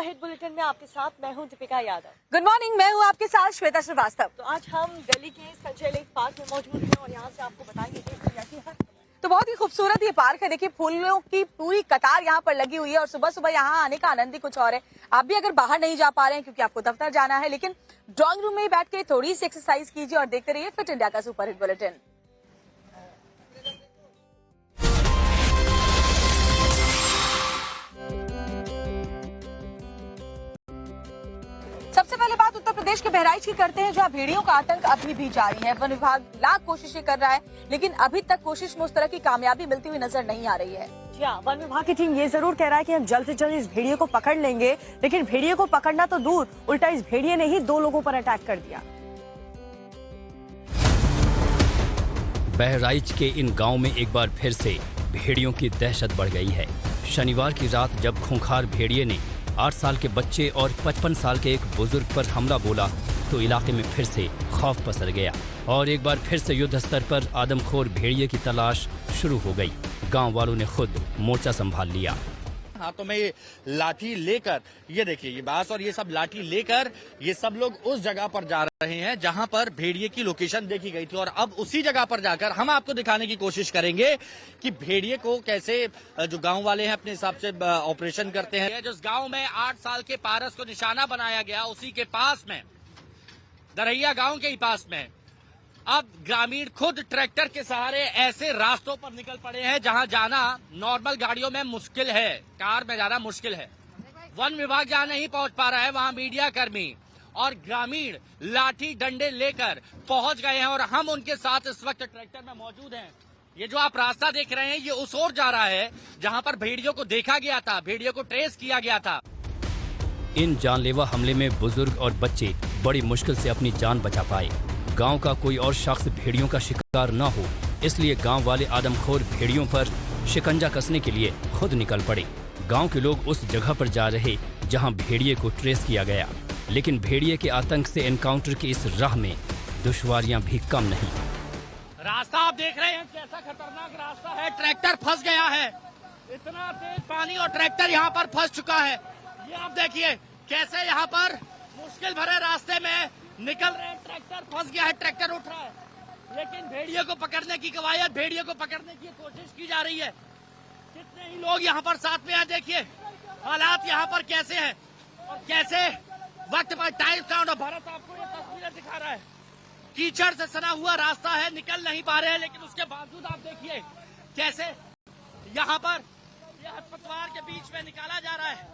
Superhit bulletin में आपके साथ मैं हूं दीपिका यादव। गुड मॉर्निंग, मैं हूं आपके साथ श्वेता श्रीवास्तव। तो आज हम दिल्ली के संजय लेक पार्क में मौजूद हैं और यहां से आपको बताएंगे तो बहुत ही खूबसूरत ये पार्क है। देखिए फूलों की पूरी कतार यहाँ पर लगी हुई है और सुबह सुबह यहाँ आने का आनंद ही कुछ और है। आप भी अगर बाहर नहीं जा पा रहे हैं क्योंकि आपको दफ्तर जाना है, लेकिन ड्राइंग रूम में ही बैठ के थोड़ी सी एक्सरसाइज कीजिए और देखते रहिए फिट इंडिया का सुपरहिट बुलेटिन। सबसे पहले बात उत्तर प्रदेश के बहराइच की करते हैं, जहां भेड़ियों का आतंक अभी भी जारी है। वन विभाग लाख कोशिशें कर रहा है, लेकिन अभी तक कोशिश में उस तरह की कामयाबी मिलती हुई नजर नहीं आ रही है। जी हाँ, वन विभाग की टीम ये जरूर कह रहा है कि हम जल्द से जल्द इस भेड़िए को पकड़ लेंगे, लेकिन भेड़िए को पकड़ना तो दूर, उल्टा इस भेड़िए ने ही 2 लोगों पर अटैक कर दिया। बहराइच के इन गांव में एक बार फिर से भेड़ियों की दहशत बढ़ गई है। शनिवार की रात जब खूंखार भेड़िए ने 8 साल के बच्चे और 55 साल के एक बुजुर्ग पर हमला बोला तो इलाके में फिर से खौफ पसर गया और एक बार फिर से युद्ध स्तर पर आदमखोर भेड़िए की तलाश शुरू हो गई। गांव वालों ने खुद मोर्चा संभाल लिया। हाथों में ये लाठी लेकर, ये देखिए ये बांस और ये सब लाठी लेकर ये सब लोग उस जगह पर जा रहे हैं जहां पर भेड़िए की लोकेशन देखी गई थी और अब उसी जगह पर जाकर हम आपको दिखाने की कोशिश करेंगे कि भेड़िए को कैसे जो गांव वाले हैं अपने हिसाब से ऑपरेशन करते हैं। जिस गांव में 8 साल के पारस को निशाना बनाया गया, उसी के पास में दरैया गांव के ही पास में अब ग्रामीण खुद ट्रैक्टर के सहारे ऐसे रास्तों पर निकल पड़े हैं जहां जाना नॉर्मल गाड़ियों में मुश्किल है, कार में जाना मुश्किल है। वन विभाग जहां नहीं पहुंच पा रहा है, वहां मीडिया कर्मी और ग्रामीण लाठी डंडे लेकर पहुंच गए हैं और हम उनके साथ इस वक्त ट्रैक्टर में मौजूद हैं। ये जो आप रास्ता देख रहे हैं ये उस ओर जा रहा है जहां पर भेड़ियों को देखा गया था, भेड़ियों को ट्रेस किया गया था। इन जानलेवा हमले में बुजुर्ग और बच्चे बड़ी मुश्किल से अपनी जान बचा पाए। गांव का कोई और शख्स भेड़ियों का शिकार न हो, इसलिए गांव वाले आदमखोर भेड़ियों पर शिकंजा कसने के लिए खुद निकल पड़े। गांव के लोग उस जगह पर जा रहे जहां भेड़िए को ट्रेस किया गया, लेकिन भेड़िए के आतंक से एनकाउंटर की इस राह में दुश्वारियां भी कम नहीं। रास्ता आप देख रहे हैं कैसा खतरनाक रास्ता है। ट्रैक्टर फंस गया है, इतना तेज पानी और ट्रैक्टर यहाँ पर फंस चुका है। ये आप देखिए कैसे यहाँ पर मुश्किल भरे रास्ते में निकल रहे हैं। ट्रैक्टर फंस गया है, ट्रैक्टर उठ रहा है, लेकिन भेड़िए को पकड़ने की कवायद, भेड़िए को पकड़ने की कोशिश की जा रही है। कितने ही लोग यहाँ पर साथ में हैं। देखिए हालात यहाँ पर कैसे हैं और कैसे वक्त पर टाइम काउंट और भारत आपको ये तस्वीरें दिखा रहा है। कीचड़ से सना हुआ रास्ता है, निकल नहीं पा रहे हैं, लेकिन उसके बावजूद आप देखिए कैसे यहाँ पर ये पतवार के बीच में निकाला जा रहा है।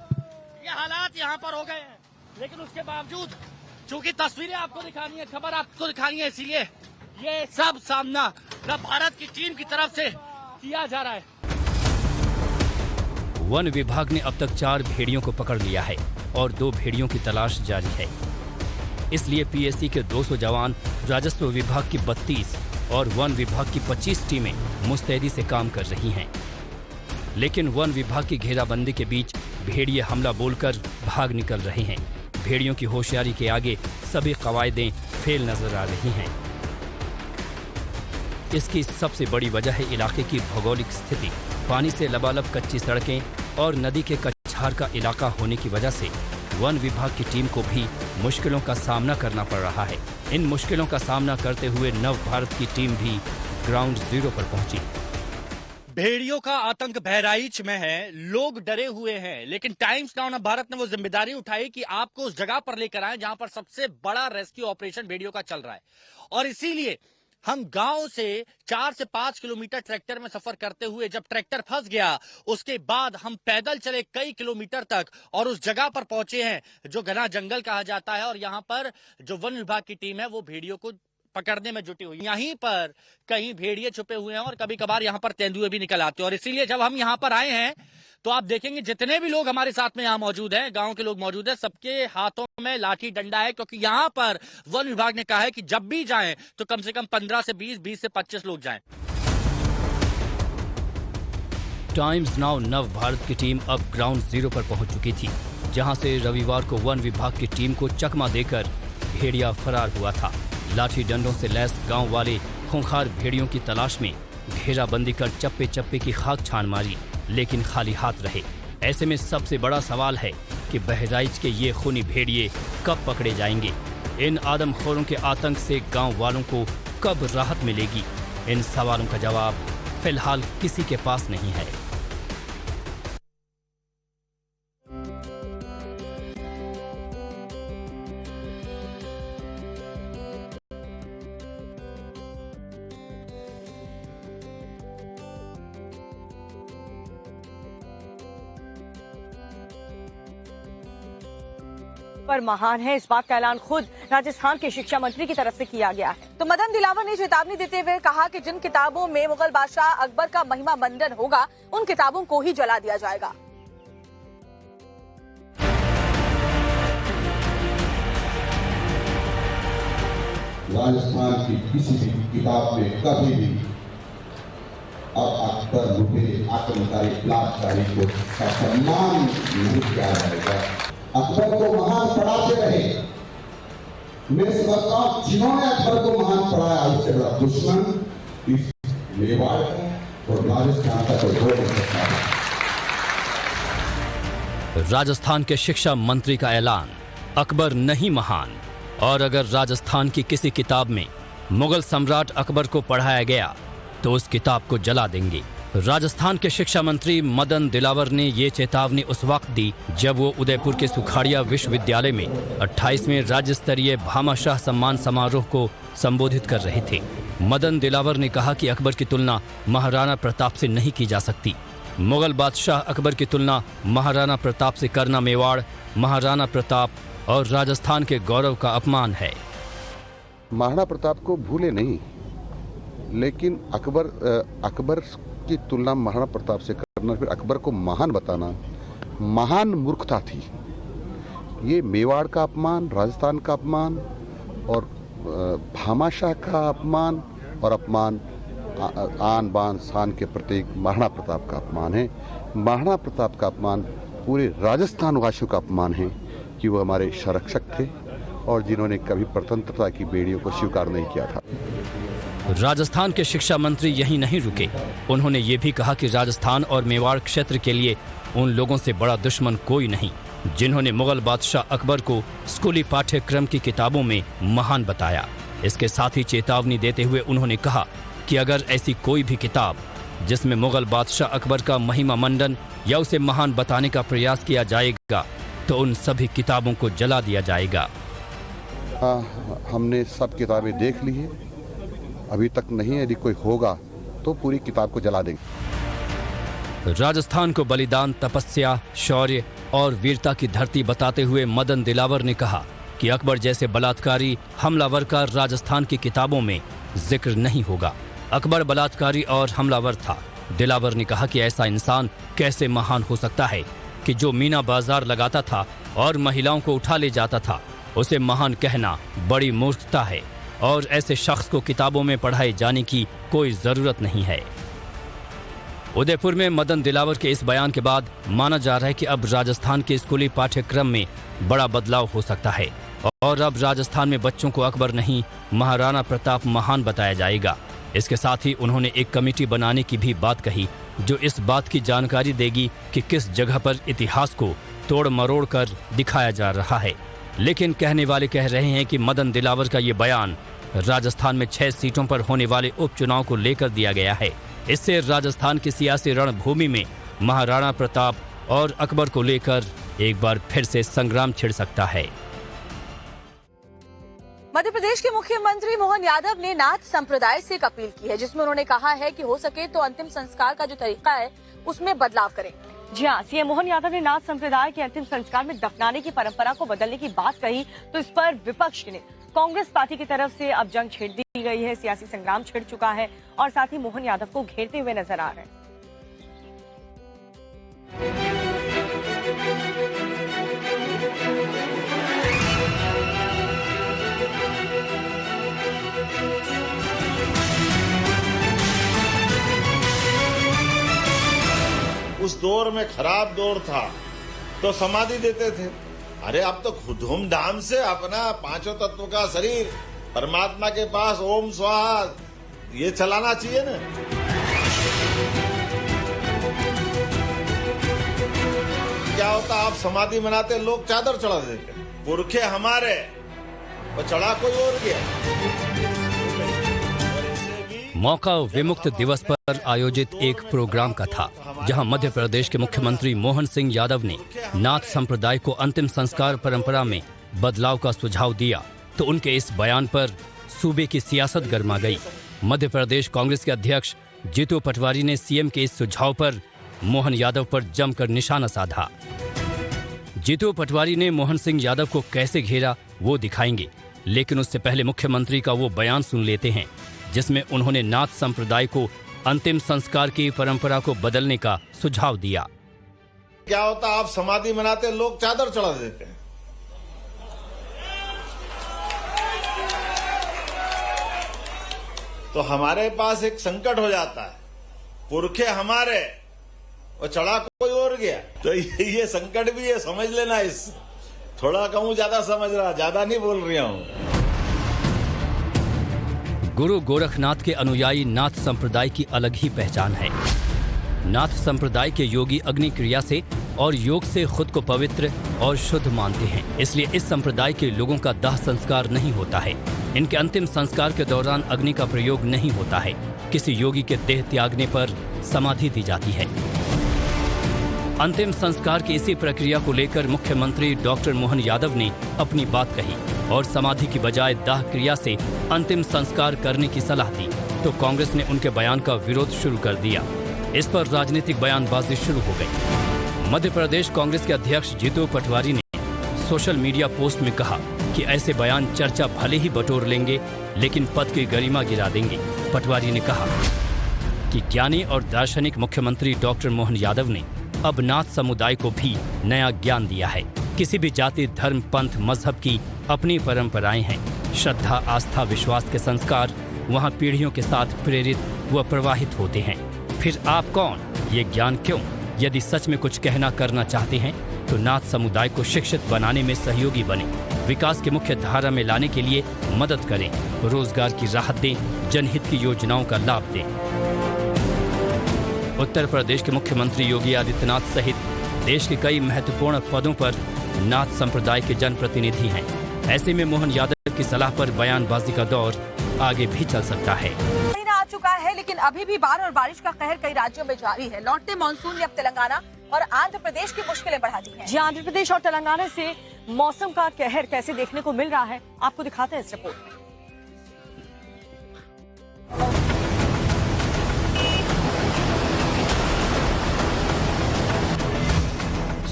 ये हालात यहाँ पर हो गए हैं, लेकिन उसके बावजूद चूंकि तस्वीरें आपको दिखानी है, खबर आपको दिखानी है, इसीलिए ये सब सामना भारत की टीम की तरफ से किया जा रहा है। वन विभाग ने अब तक 4 भेड़ियों को पकड़ लिया है और 2 भेड़ियों की तलाश जारी है। इसलिए पीएससी के 200 जवान, राजस्व विभाग की 32 और वन विभाग की 25 टीमें मुस्तैदी से काम कर रही हैं। लेकिन वन विभाग की घेराबंदी के बीच भेड़िए हमला बोलकर भाग निकल रहे हैं। भेड़ियों की होशियारी के आगे सभी कवायदें फेल नजर आ रही हैं। इसकी सबसे बड़ी वजह है इलाके की भौगोलिक स्थिति। पानी से लबालब कच्ची सड़कें और नदी के कछार का इलाका होने की वजह से वन विभाग की टीम को भी मुश्किलों का सामना करना पड़ रहा है। इन मुश्किलों का सामना करते हुए नव भारत की टीम भी ग्राउंड जीरो पर पहुंची। भेड़ियों का आतंक बहराइच में है, लोग डरे हुए हैं, लेकिन टाइम्स नाउ ऑफ भारत ने वो जिम्मेदारी उठाई कि आपको उस जगह पर लेकर आए जहां पर सबसे बड़ा रेस्क्यू ऑपरेशन भेड़ियों का चल रहा है। और इसीलिए हम गांव से 4 से 5 किलोमीटर ट्रैक्टर में सफर करते हुए जब ट्रैक्टर फंस गया, उसके बाद हम पैदल चले कई किलोमीटर तक और उस जगह पर पहुंचे हैं जो घना जंगल कहा जाता है। और यहाँ पर जो वन विभाग की टीम है वो भेड़ियों को पकड़ने में जुटी हुई। यहीं पर कहीं भेड़िए छुपे हुए हैं और कभी कभार यहाँ पर तेंदुए भी निकल आते हैं। और इसीलिए जब हम यहाँ पर आए हैं तो आप देखेंगे जितने भी लोग हमारे साथ में यहाँ मौजूद हैं, गांव के लोग मौजूद हैं, सबके हाथों में लाठी डंडा है, क्योंकि यहाँ पर वन विभाग ने कहा है कि जब भी जाएं तो कम से कम 15 से 20, 20 से 25 लोग जाएं। टाइम्स नाउ नव भारत की टीम अब ग्राउंड जीरो पर पहुंच चुकी थी, जहां से रविवार को वन विभाग की टीम को चकमा देकर भेड़िया फरार हुआ था। लाठी डंडों से लैस गांव वाले खूंखार भेड़ियों की तलाश में घेराबंदी कर चप्पे चप्पे की खाक छान मारी, लेकिन खाली हाथ रहे। ऐसे में सबसे बड़ा सवाल है कि बहराइच के ये खूनी भेड़िए कब पकड़े जाएंगे। इन आदमखोरों के आतंक से गांव वालों को कब राहत मिलेगी। इन सवालों का जवाब फिलहाल किसी के पास नहीं है। पर महान है, इस बात का ऐलान खुद राजस्थान के शिक्षा मंत्री की तरफ से किया गया है। तो मदन दिलावर ने चेतावनी देते हुए कहा कि जिन किताबों में मुगल बादशाह अकबर का महिमा मंडन होगा उन किताबों को ही जला दिया जाएगा। राजस्थान की किसी भी किताब में कभी भी अब अकबर लुटे आक्रमणकारी बलात्कारी को सम्मान नहीं किया जाएगा। अकबर को महान पढ़ाते रहे। मैं समझता हूं जिन्होंने अकबर को महान पढ़ाया उससे बड़ा दुश्मन इस मेवाड़ का और राजस्थान का कोई हो नहीं सकता। राजस्थान के शिक्षा मंत्री का ऐलान, अकबर नहीं महान। और अगर राजस्थान की किसी किताब में मुगल सम्राट अकबर को पढ़ाया गया तो उस किताब को जला देंगे। राजस्थान के शिक्षा मंत्री मदन दिलावर ने ये चेतावनी उस वक्त दी जब वो उदयपुर के सुखाड़िया विश्वविद्यालय में 28वें राज्य स्तरीय भामाशाह सम्मान समारोह को संबोधित कर रहे थे। मदन दिलावर ने कहा कि अकबर की तुलना महाराणा प्रताप से नहीं की जा सकती। मुगल बादशाह अकबर की तुलना महाराणा प्रताप से करना मेवाड़, महाराणा प्रताप और राजस्थान के गौरव का अपमान है। महाराणा प्रताप को भूले नहीं, लेकिन अकबर की तुलना महाराणा प्रताप से करना, फिर अकबर को महान बताना महान मूर्खता थी। ये मेवाड़ का अपमान, राजस्थान का अपमान और भामाशाह का अपमान और अपमान आन बान शान के प्रतीक महाराणा प्रताप का अपमान है। महाराणा प्रताप का अपमान पूरे राजस्थान वासियों का अपमान है कि वो हमारे संरक्षक थे और जिन्होंने कभी स्वतंत्रता की बेड़ियों को स्वीकार नहीं किया था। राजस्थान के शिक्षा मंत्री यहीं नहीं रुके। उन्होंने ये भी कहा कि राजस्थान और मेवाड़ क्षेत्र के लिए उन लोगों से बड़ा दुश्मन कोई नहीं जिन्होंने मुगल बादशाह अकबर को स्कूली पाठ्यक्रम की किताबों में महान बताया। इसके साथ ही चेतावनी देते हुए उन्होंने कहा कि अगर ऐसी कोई भी किताब जिसमें मुगल बादशाह अकबर का महिमा मंडन या उसे महान बताने का प्रयास किया जाएगा तो उन सभी किताबों को जला दिया जाएगा। हमने सब किताबें देख ली है, अभी तक नहीं। यदि कोई होगा तो पूरी किताब को जला देंगे। राजस्थान को बलिदान, तपस्या, शौर्य और वीरता की धरती बताते हुए मदन दिलावर ने कहा कि अकबर जैसे बलात्कारी हमलावर का राजस्थान की किताबों में जिक्र नहीं होगा। अकबर बलात्कारी और हमलावर था। दिलावर ने कहा कि ऐसा इंसान कैसे महान हो सकता है कि जो मीना बाजार लगाता था और महिलाओं को उठा ले जाता था, उसे महान कहना बड़ी मूर्खता है और ऐसे शख्स को किताबों में पढ़ाए जाने की कोई जरूरत नहीं है। उदयपुर में मदन दिलावर के इस बयान के बाद माना जा रहा है कि अब राजस्थान के स्कूली पाठ्यक्रम में बड़ा बदलाव हो सकता है और अब राजस्थान में बच्चों को अकबर नहीं महाराणा प्रताप महान बताया जाएगा। इसके साथ ही उन्होंने एक कमेटी बनाने की भी बात कही जो इस बात की जानकारी देगी कि किस जगह पर इतिहास को तोड़ मरोड़ कर दिखाया जा रहा है। लेकिन कहने वाले कह रहे हैं कि मदन दिलावर का ये बयान राजस्थान में 6 सीटों पर होने वाले उपचुनाव को लेकर दिया गया है। इससे राजस्थान की सियासी रणभूमि में महाराणा प्रताप और अकबर को लेकर एक बार फिर से संग्राम छिड़ सकता है। मध्य प्रदेश के मुख्यमंत्री मोहन यादव ने नाथ संप्रदाय से एक अपील की है जिसमें उन्होंने कहा है कि हो सके तो अंतिम संस्कार का जो तरीका है उसमें बदलाव करें। जी हाँ, सीएम मोहन यादव ने नाथ संप्रदाय के अंतिम संस्कार में दफनाने की परंपरा को बदलने की बात कही तो इस पर विपक्ष ने कांग्रेस पार्टी की तरफ से अब जंग छेड़ दी गई है, सियासी संग्राम छिड़ चुका है और साथ ही मोहन यादव को घेरते हुए नजर आ रहे हैं। उस दौर में खराब दौर था तो समाधि देते थे। अरे अब तो धूमधाम से अपना 5 तत्व का शरीर परमात्मा के पास ओम स्वाहा ये चलाना चाहिए ना। होता आप समाधि बनाते, लोग चादर चढ़ा देते। पुरखे हमारे वो चढ़ा कोई और गया। मौका विमुक्त दिवस पर आयोजित एक प्रोग्राम का था, जहां मध्य प्रदेश के मुख्यमंत्री मोहन सिंह यादव ने नाथ संप्रदाय को अंतिम संस्कार परंपरा में बदलाव का सुझाव दिया, तो उनके इस बयान पर सूबे की सियासत गर्मा गई। मध्य प्रदेश कांग्रेस के अध्यक्ष जीतू पटवारी ने सीएम के इस सुझाव पर मोहन यादव पर जमकर निशाना साधा। जीतू पटवारी ने मोहन सिंह यादव को कैसे घेरा वो दिखाएंगे, लेकिन उससे पहले मुख्यमंत्री का वो बयान सुन लेते हैं, जिसमें उन्होंने नाथ संप्रदाय को अंतिम संस्कार की परंपरा को बदलने का सुझाव दिया। क्या होता आप समाधि बनाते, लोग चादर चढ़ा देते। तो हमारे पास एक संकट हो जाता है, पुरखे हमारे और चढ़ा कोई और गया। तो ये संकट भी है, समझ लेना। इस थोड़ा कहूं ज्यादा समझ रहा, ज्यादा नहीं बोल रहा हूं। गुरु गोरखनाथ के अनुयायी नाथ संप्रदाय की अलग ही पहचान है। नाथ संप्रदाय के योगी अग्नि क्रिया से और योग से खुद को पवित्र और शुद्ध मानते हैं, इसलिए इस संप्रदाय के लोगों का दाह संस्कार नहीं होता है। इनके अंतिम संस्कार के दौरान अग्नि का प्रयोग नहीं होता है। किसी योगी के देह त्यागने पर समाधि दी जाती है। अंतिम संस्कार की इसी प्रक्रिया को लेकर मुख्यमंत्री डॉक्टर मोहन यादव ने अपनी बात कही और समाधि की बजाय दाह क्रिया से अंतिम संस्कार करने की सलाह दी, तो कांग्रेस ने उनके बयान का विरोध शुरू कर दिया। इस पर राजनीतिक बयानबाजी शुरू हो गई। मध्य प्रदेश कांग्रेस के अध्यक्ष जीतू पटवारी ने सोशल मीडिया पोस्ट में कहा कि ऐसे बयान चर्चा भले ही बटोर लेंगे, लेकिन पद की गरिमा गिरा देंगे। पटवारी ने कहा कि ज्ञानी और दार्शनिक मुख्यमंत्री डॉक्टर मोहन यादव ने अब नाथ समुदाय को भी नया ज्ञान दिया है। किसी भी जाति, धर्म, पंथ, मजहब की अपनी परंपराएं हैं। श्रद्धा, आस्था, विश्वास के संस्कार वहां पीढ़ियों के साथ प्रेरित व प्रवाहित होते हैं। फिर आप कौन, ये ज्ञान क्यों? यदि सच में कुछ कहना करना चाहते हैं तो नाथ समुदाय को शिक्षित बनाने में सहयोगी बने, विकास की मुख्य धारा में लाने के लिए मदद करें, रोजगार की राहत दें, जनहित की योजनाओं का लाभ दें। उत्तर प्रदेश के मुख्यमंत्री योगी आदित्यनाथ सहित देश के कई महत्वपूर्ण पदों पर नाथ संप्रदाय के जनप्रतिनिधि हैं। ऐसे में मोहन यादव की सलाह पर बयानबाजी का दौर आगे भी चल सकता है। महीना आ चुका है, लेकिन अभी भी बाढ़ और बारिश का कहर कई राज्यों में जारी है। लौटते मानसून ने अब तेलंगाना और आंध्र प्रदेश की मुश्किलें बढ़ा दी हैं। जी, आंध्र प्रदेश और तेलंगाना से मौसम का कहर कैसे देखने को मिल रहा है, आपको दिखाते हैं इस रिपोर्ट में।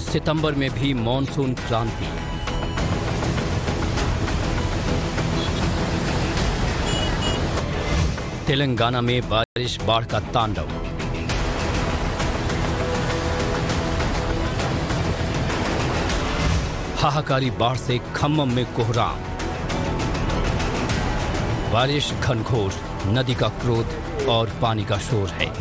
सितंबर में भी मॉनसून क्रांति। तेलंगाना में बारिश, बाढ़ का तांडव। हाहाकारी बाढ़ से खम्मम में कोहराम। बारिश घनघोर, नदी का क्रोध और पानी का शोर है।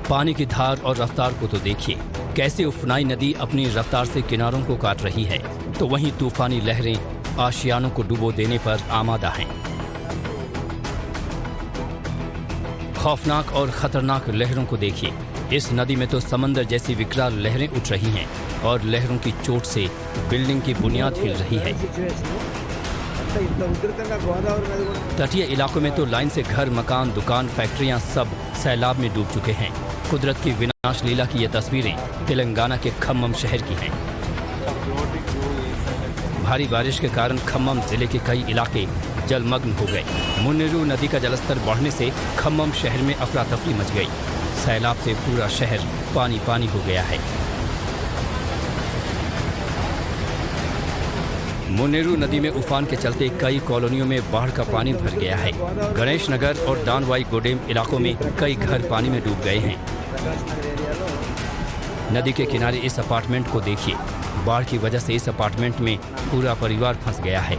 पानी की धार और रफ्तार को तो देखिए, कैसे उफनाई नदी अपनी रफ्तार से किनारों को काट रही है, तो वहीं तूफानी लहरें आशियानों को डुबो देने पर आमादा हैं। खौफनाक और खतरनाक लहरों को देखिए। इस नदी में तो समंदर जैसी विकराल लहरें उठ रही हैं और लहरों की चोट से बिल्डिंग की बुनियाद हिल रही है। तटीय इलाकों में तो लाइन से घर, मकान, दुकान, फैक्ट्रियां सब सैलाब में डूब चुके हैं। कुदरत की विनाश लीला की ये तस्वीरें तेलंगाना के खम्मम शहर की हैं। भारी बारिश के कारण खम्मम जिले के कई इलाके जलमग्न हो गए। मुन्नेरू नदी का जलस्तर बढ़ने से खम्मम शहर में अफरा तफरी मच गई। सैलाब से पूरा शहर पानी पानी हो गया है। मुन्नेरू नदी में उफान के चलते कई कॉलोनियों में बाढ़ का पानी भर गया है। गणेश नगर और दानवाई गोडेम इलाकों में कई घर पानी में डूब गए हैं। नदी के किनारे इस अपार्टमेंट को देखिए। बाढ़ की वजह से इस अपार्टमेंट में पूरा परिवार फंस गया है।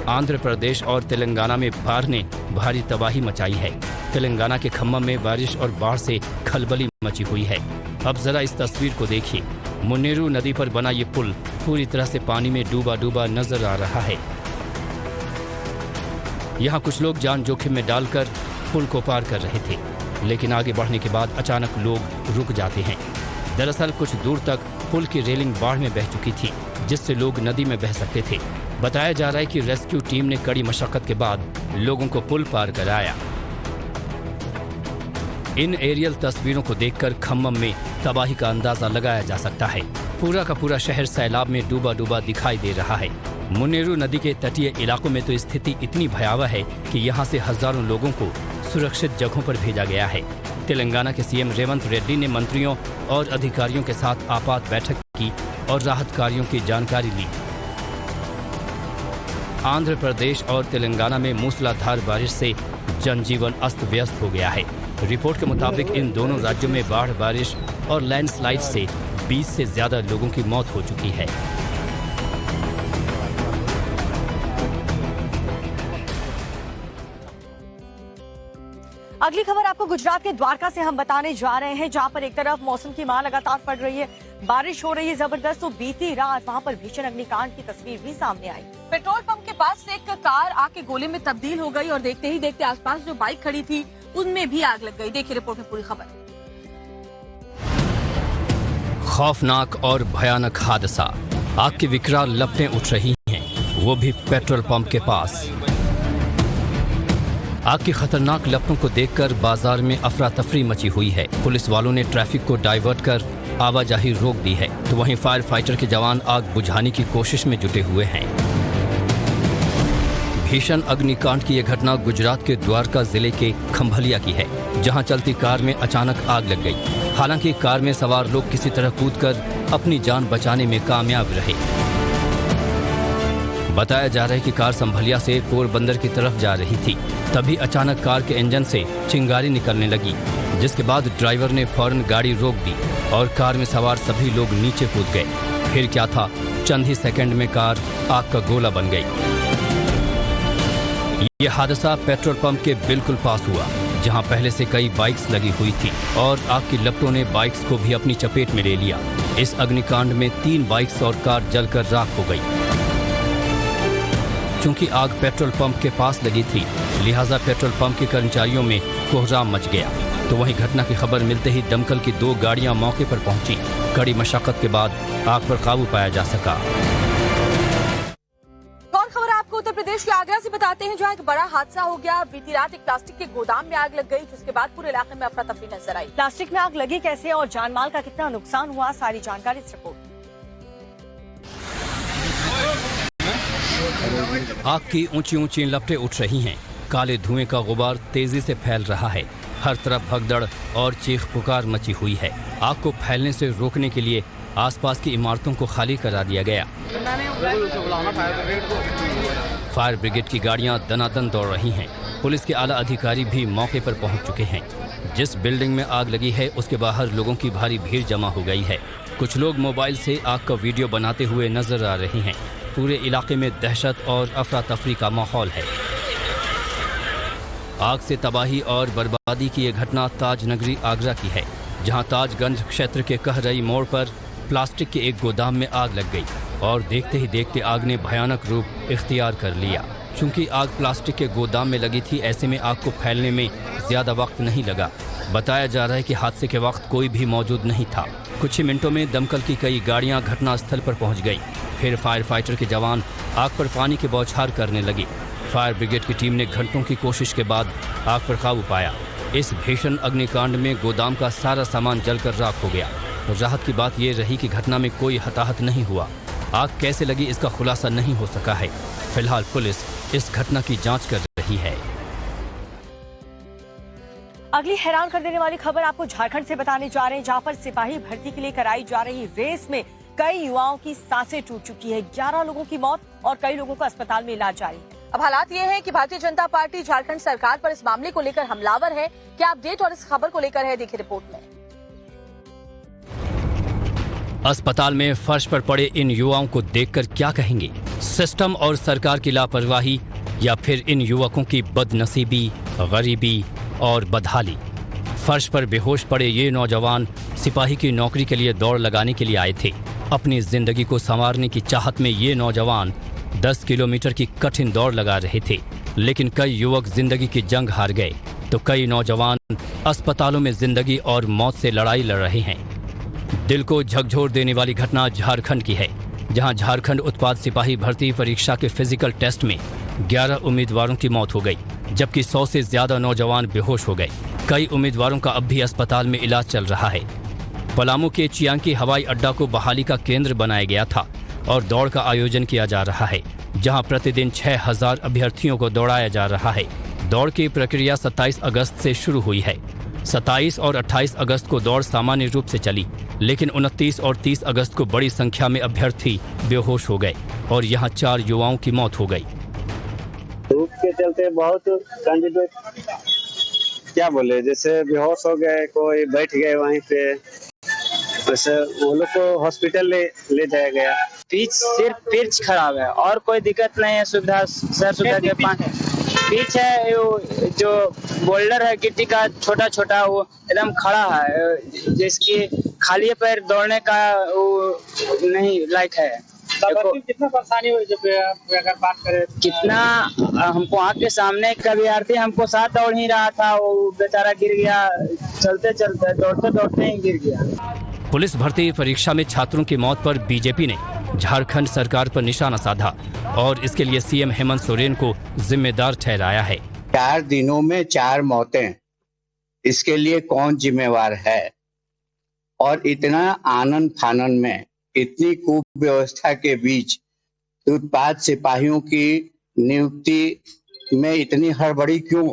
आंध्र प्रदेश और तेलंगाना में बाढ़ ने भारी तबाही मचाई है। तेलंगाना के खम्मम में बारिश और बाढ़ से खलबली मची हुई है। अब जरा इस तस्वीर को देखिए। मुन्नेरू नदी पर बना ये पुल पूरी तरह से पानी में डूबा डूबा नजर आ रहा है। यहाँ कुछ लोग जान जोखिम में डालकर पुल को पार कर रहे थे। लेकिन आगे बढ़ने के बाद अचानक लोग रुक जाते हैं। दरअसल कुछ दूर तक पुल की रेलिंग बाढ़ में बह चुकी थी, जिससे लोग नदी में बह सकते थे। बताया जा रहा है कि रेस्क्यू टीम ने कड़ी मशक्कत के बाद लोगों को पुल पार कराया। इन एरियल तस्वीरों को देखकर खम्मम में तबाही का अंदाजा लगाया जा सकता है। पूरा का पूरा शहर सैलाब में डूबा डूबा दिखाई दे रहा है। मुनेरू नदी के तटीय इलाकों में तो स्थिति इतनी भयावह है कि यहाँ से हजारों लोगों को सुरक्षित जगहों पर भेजा गया है। तेलंगाना के सीएम रेवंत रेड्डी ने मंत्रियों और अधिकारियों के साथ आपात बैठक की और राहत कार्यों की जानकारी ली। आंध्र प्रदेश और तेलंगाना में मूसलाधार बारिश से जनजीवन अस्त व्यस्त हो गया है। रिपोर्ट के मुताबिक इन दोनों राज्यों में बाढ़, बारिश और लैंडस्लाइड से 20 से ज्यादा लोगों की मौत हो चुकी है। अगली खबर आपको गुजरात के द्वारका से हम बताने जा रहे हैं, जहां पर एक तरफ मौसम की मार लगातार पड़ रही है, बारिश हो रही है जबरदस्त, तो बीती रात वहां पर भीषण अग्निकांड की तस्वीर भी सामने आई। पेट्रोल पंप के पास से एक कार आग के गोले में तब्दील हो गई और देखते ही देखते आसपास जो बाइक खड़ी थी उनमें भी आग लग गई। देखिए रिपोर्ट में पूरी खबर। खौफनाक और भयानक हादसा, आग की विकराल लपटें उठ रही हैं, वो भी पेट्रोल पंप के पास। आग की खतरनाक लपटों को देखकर बाजार में अफरा तफरी मची हुई है। पुलिस वालों ने ट्रैफिक को डाइवर्ट कर आवाजाही रोक दी है, तो वहीं फायर फाइटर के जवान आग बुझाने की कोशिश में जुटे हुए हैं। भीषण अग्निकांड की यह घटना गुजरात के द्वारका जिले के खंभलिया की है, जहां चलती कार में अचानक आग लग गई। हालांकि कार में सवार लोग किसी तरह कूदकर अपनी जान बचाने में कामयाब रहे। बताया जा रहा है कि कार संभलिया से पोरबंदर की तरफ जा रही थी, तभी अचानक कार के इंजन से चिंगारी निकलने लगी, जिसके बाद ड्राइवर ने फौरन गाड़ी रोक दी और कार में सवार सभी लोग नीचे कूद गए। फिर क्या था, चंद ही सेकंड में कार आग का गोला बन गई। यह हादसा पेट्रोल पंप के बिल्कुल पास हुआ, जहां पहले से कई बाइक्स लगी हुई थी और आग की लपटों ने बाइक्स को भी अपनी चपेट में ले लिया। इस अग्निकांड में 3 बाइक्स और कार जलकर राख हो गई। चूंकि आग पेट्रोल पंप के पास लगी थी, लिहाजा पेट्रोल पंप के कर्मचारियों में कोहराम मच गया। तो वहीं घटना की खबर मिलते ही दमकल की 2 गाड़ियां मौके पर पहुंची। कड़ी मशक्कत के बाद आग पर काबू पाया जा सका। और खबर आपको उत्तर प्रदेश के आगरा से बताते हैं, जहां एक बड़ा हादसा हो गया। बीती रात एक प्लास्टिक के गोदाम में आग लग गई, जिसके बाद पूरे इलाके में अफरा तफरी नजर आई। प्लास्टिक में आग लगी कैसे और जानमाल का कितना नुकसान हुआ, सारी जानकारी इस रिपोर्ट। आग की ऊंची ऊंची लपटें उठ रही हैं, काले धुएं का गुबार तेजी से फैल रहा है। हर तरफ भगदड़ और चीख पुकार मची हुई है। आग को फैलने से रोकने के लिए आसपास की इमारतों को खाली करा दिया गया। फायर ब्रिगेड की गाड़ियां दनादन दौड़ रही हैं। पुलिस के आला अधिकारी भी मौके पर पहुंच चुके हैं। जिस बिल्डिंग में आग लगी है उसके बाहर लोगों की भारी भीड़ जमा हो गई है। कुछ लोग मोबाइल से आग का वीडियो बनाते हुए नजर आ रहे हैं। पूरे इलाके में दहशत और अफरा तफरी का माहौल है। आग से तबाही और बर्बादी की यह घटना ताज नगरी आगरा की है, जहां ताजगंज क्षेत्र के कहरई मोड़ पर प्लास्टिक के एक गोदाम में आग लग गई और देखते ही देखते आग ने भयानक रूप इख्तियार कर लिया। चूंकि आग प्लास्टिक के गोदाम में लगी थी, ऐसे में आग को फैलने में ज्यादा वक्त नहीं लगा। बताया जा रहा है कि हादसे के वक्त कोई भी मौजूद नहीं था। कुछ ही मिनटों में दमकल की कई गाड़ियां घटनास्थल पर पहुंच गई। फिर फायर फाइटर के जवान आग पर पानी के बौछार करने लगे। फायर ब्रिगेड की टीम ने घंटों की कोशिश के बाद आग पर काबू पाया। इस भीषण अग्निकांड में गोदाम का सारा सामान जलकर राख हो गया। राहत की बात यह रही कि घटना में कोई हताहत नहीं हुआ। आग कैसे लगी इसका खुलासा नहीं हो सका है। फिलहाल पुलिस इस घटना की जांच कर रही है। अगली हैरान कर देने वाली खबर आपको झारखंड से बताने जा रहे हैं, जहां पर सिपाही भर्ती के लिए कराई जा रही रेस में कई युवाओं की सांसें टूट चुकी है। 11 लोगों की मौत और कई लोगों का अस्पताल में इलाज जारी है। अब हालात ये है कि भारतीय जनता पार्टी झारखंड सरकार पर इस मामले को लेकर हमलावर है। क्या अपडेट और इस खबर को लेकर है, देखिए रिपोर्ट में। अस्पताल में फर्श पर पड़े इन युवाओं को देखकर क्या कहेंगे? सिस्टम और सरकार की लापरवाही या फिर इन युवकों की बदनसीबी, गरीबी और बदहाली? फर्श पर बेहोश पड़े ये नौजवान सिपाही की नौकरी के लिए दौड़ लगाने के लिए आए थे। अपनी जिंदगी को संवारने की चाहत में ये नौजवान 10 किलोमीटर की कठिन दौड़ लगा रहे थे, लेकिन कई युवक जिंदगी की जंग हार गए तो कई नौजवान अस्पतालों में जिंदगी और मौत से लड़ाई लड़ रहे हैं। दिल को झकझोर देने वाली घटना झारखंड की है, जहां झारखंड उत्पाद सिपाही भर्ती परीक्षा के फिजिकल टेस्ट में 11 उम्मीदवारों की मौत हो गई, जबकि 100 से ज्यादा नौजवान बेहोश हो गए। कई उम्मीदवारों का अब भी अस्पताल में इलाज चल रहा है। पलामू के चियांकी हवाई अड्डा को बहाली का केंद्र बनाया गया था और दौड़ का आयोजन किया जा रहा है, जहां प्रतिदिन 6000 अभ्यर्थियों को दौड़ाया जा रहा है। दौड़ की प्रक्रिया 27 अगस्त से शुरू हुई है। 27 और 28 अगस्त को दौड़ सामान्य रूप से चली, लेकिन 29 और 30 अगस्त को बड़ी संख्या में अभ्यर्थी बेहोश हो गए और यहां 4 युवाओं की मौत हो गई। धूप के चलते बहुत कैंडिडेट क्या बोले, जैसे बेहोश हो गए, कोई बैठ गए वहीं पे, वैसे वो लोग को हॉस्पिटल ले जाया गया। पिच सिर्फ पिच खराब है और कोई दिक्कत नहीं है। सुविधा सर सुविधा के पास पिच है, जो बोल्डर है गिट्टी का छोटा छोटा, वो एकदम खड़ा है, जिसकी खाली पैर दौड़ने का वो नहीं लायक है। कितना परेशानी हुई जब अगर बात करें, कितना हमको आँख के सामने एक अभ्यर्थी हमको साथ दौड़ ही रहा था, वो बेचारा गिर गया, चलते चलते दौड़ते दौड़ते ही गिर गया। पुलिस भर्ती परीक्षा में छात्रों की मौत पर बीजेपी ने झारखंड सरकार पर निशाना साधा और इसके लिए सीएम हेमंत सोरेन को जिम्मेदार ठहराया है। 4 दिनों में 4 मौतें, इसके लिए कौन जिम्मेवार है? और इतना आनंद फानन में, इतनी कुव्यवस्था के बीच उत्पाद सिपाहियों की नियुक्ति में इतनी हड़बड़ी क्यों?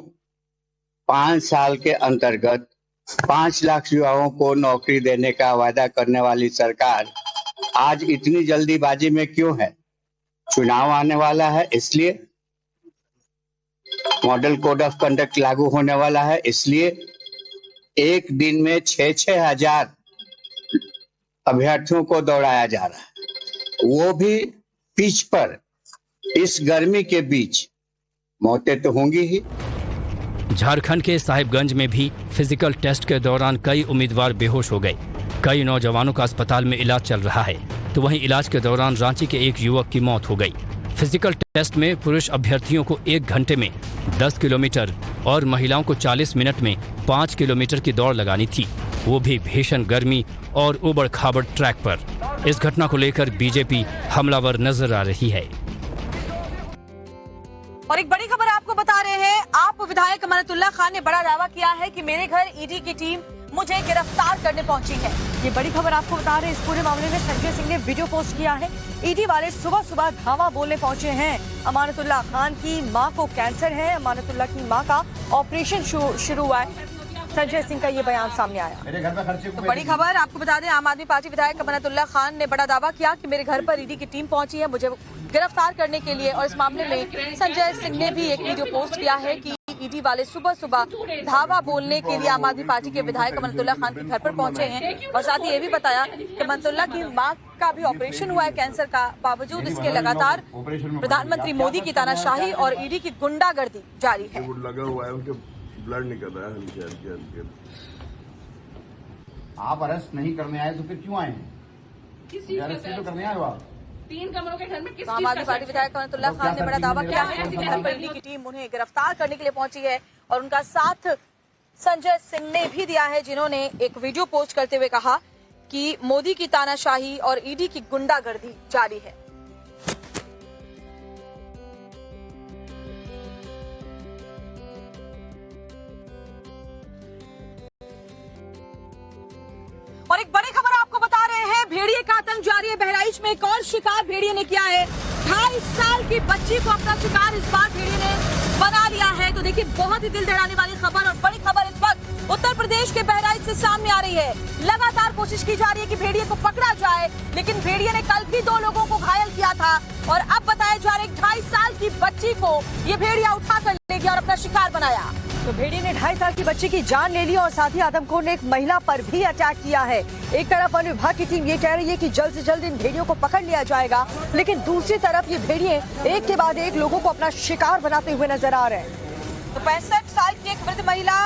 5 साल के अंतर्गत 5 लाख युवाओं को नौकरी देने का वादा करने वाली सरकार आज इतनी जल्दीबाजी में क्यों है? चुनाव आने वाला है इसलिए, मॉडल कोड ऑफ कंडक्ट लागू होने वाला है इसलिए, एक दिन में 6-6 हजार अभ्यर्थियों को दौड़ाया जा रहा है, वो भी पिच पर, इस गर्मी के बीच। मौतें तो होंगी ही। झारखंड के साहिबगंज में भी फिजिकल टेस्ट के दौरान कई उम्मीदवार बेहोश हो गए। कई नौजवानों का अस्पताल में इलाज चल रहा है, तो वहीं इलाज के दौरान रांची के एक युवक की मौत हो गई। फिजिकल टेस्ट में पुरुष अभ्यर्थियों को 1 घंटे में 10 किलोमीटर और महिलाओं को 40 मिनट में 5 किलोमीटर की दौड़ लगानी थी, वो भी भीषण गर्मी और उबड़ खाबड़ ट्रैक पर। इस घटना को लेकर बीजेपी हमलावर नजर आ रही है। और एक बड़ी खबर आपको बता रहे हैं, आप विधायक अमानतुल्लाह खान ने बड़ा दावा किया है कि मेरे घर ईडी की टीम मुझे गिरफ्तार करने पहुंची है। ये बड़ी खबर आपको बता रहे हैं। इस पूरे मामले में संजय सिंह ने वीडियो पोस्ट किया है। ईडी वाले सुबह सुबह धावा बोलने पहुंचे हैं। अमानतुल्लाह खान की मां को कैंसर है, अमानतुल्लाह की मां का ऑपरेशन शुरू हुआ है। संजय सिंह का ये बयान सामने आया। तो बड़ी खबर आपको बता दें, आम आदमी पार्टी विधायक अमानतुल्लाह खान ने बड़ा दावा किया कि मेरे घर पर ईडी की टीम पहुंची है मुझे गिरफ्तार करने के लिए। और इस मामले में संजय सिंह ने भी एक वीडियो पोस्ट किया है कि ईडी वाले सुबह सुबह धावा बोलने के लिए आम आदमी पार्टी के विधायक अमानतुल्लाह खान के घर पर पहुंचे हैं। और साथ ही ये भी बताया कि अमानतुल्लाह की मां का भी ऑपरेशन हुआ है कैंसर का। बावजूद इसके लगातार प्रधानमंत्री मोदी की तानाशाही और ईडी की गुंडागर्दी जारी है। ब्लड निकल रहा है हल्के। आप अरेस्ट नहीं करने आए तो फिर क्यों आए हैं? अरेस्ट तो करने आए हो आप। 3 कमरों के घर में आम आदमी पार्टी विधायक अमानतुल्लाह खान ने बड़ा दावा किया है कि घर पर ईडी की टीम उन्हें गिरफ्तार करने के लिए पहुंची है। और उनका साथ संजय सिंह ने भी दिया है, जिन्होंने एक वीडियो पोस्ट करते हुए कहा कि मोदी की तानाशाही और ईडी की गुंडागर्दी जारी है। और एक बड़ी खबर आपको बता रहे हैं, भेड़िए का आतंक जारी है। बहराइच में एक और शिकार भेड़िए ने किया है। 2.5 साल की बच्ची को अपना शिकार इस बार भेड़िए ने बना लिया है। तो देखिए, बहुत ही दिल दहलाने वाली खबर और बड़ी खबर इस वक्त उत्तर प्रदेश के बहराइच से सामने आ रही है। लगातार कोशिश की जा रही है कि भेड़िए को पकड़ा जाए, लेकिन भेड़िए ने कल भी 2 लोगों को घायल किया था। और अब बताया जा रहा है 2.5 साल की बच्ची को ये भेड़िया उठाकर ले गया और अपना शिकार बनाया। तो भेड़िए ने 2.5 साल की बच्ची की जान ले ली और साथ ही आदमखोर ने एक महिला पर भी अटैक किया है। एक तरफ वन विभाग की टीम ये कह रही है कि जल्द से जल्द इन भेड़ियों को पकड़ लिया जाएगा, लेकिन दूसरी तरफ ये भेड़िए एक के बाद एक लोगों को अपना शिकार बनाते हुए नजर आ रहे हैं। तो 65 साल की एक वृद्ध महिला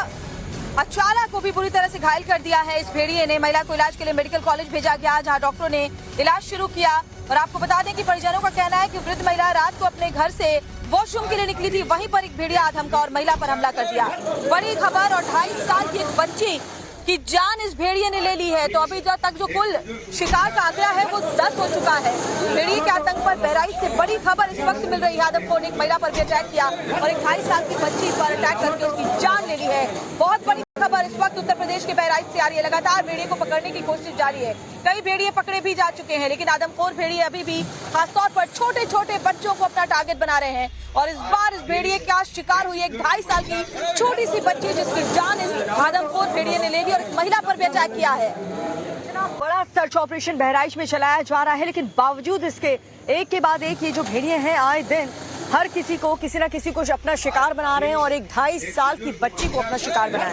अचाला को भी बुरी तरह से घायल कर दिया है इस भेड़िए ने। महिला को इलाज के लिए मेडिकल कॉलेज भेजा गया, जहां डॉक्टरों ने इलाज शुरू किया। और आपको बता दें कि परिजनों का कहना है कि वृद्ध महिला रात को अपने घर से वॉशरूम के लिए निकली थी, वहीं पर एक भेड़िया आधमका और महिला पर हमला कर दिया। बड़ी खबर, और 2.5 साल की एक बच्ची की जान इस भेड़िए ने ले ली है। तो अभी तक जो कुल शिकार का आंकड़ा है वो 10 हो चुका है। भेड़िए के आतंक पर बहराइच से बड़ी खबर इस वक्त मिल रही है। आदमखोर ने एक महिला पर भी अटैक किया और एक 2.5 साल की बच्ची पर अटैक करके उसकी जान ले ली है। बहुत बड़ी खबर इस वक्त उत्तर प्रदेश के बहराइच से आ रही है। लगातार भेड़िए को पकड़ने की कोशिश जारी है। कई भेड़िए पकड़े भी जा चुके हैं, लेकिन आदमखोर भेड़िए अभी भी खासतौर पर छोटे छोटे बच्चों को अपना टारगेट बना रहे हैं। और इस बार इस भेड़िए का शिकार हुई एक 2.5 साल की छोटी सी बच्ची, जिसकी जान इस आदमखोर भेड़िए ने ले ली और एक महिला पर भी अटैक किया है। इतना बड़ा सर्च ऑपरेशन बहराइच में चलाया जा रहा है, लेकिन बावजूद इसके एक के बाद एक ये जो भेड़िए हैं आए दिन हर किसी को किसी न किसी को अपना शिकार बना रहे हैं और एक 2.5 साल की बच्ची को अपना शिकार बनाया।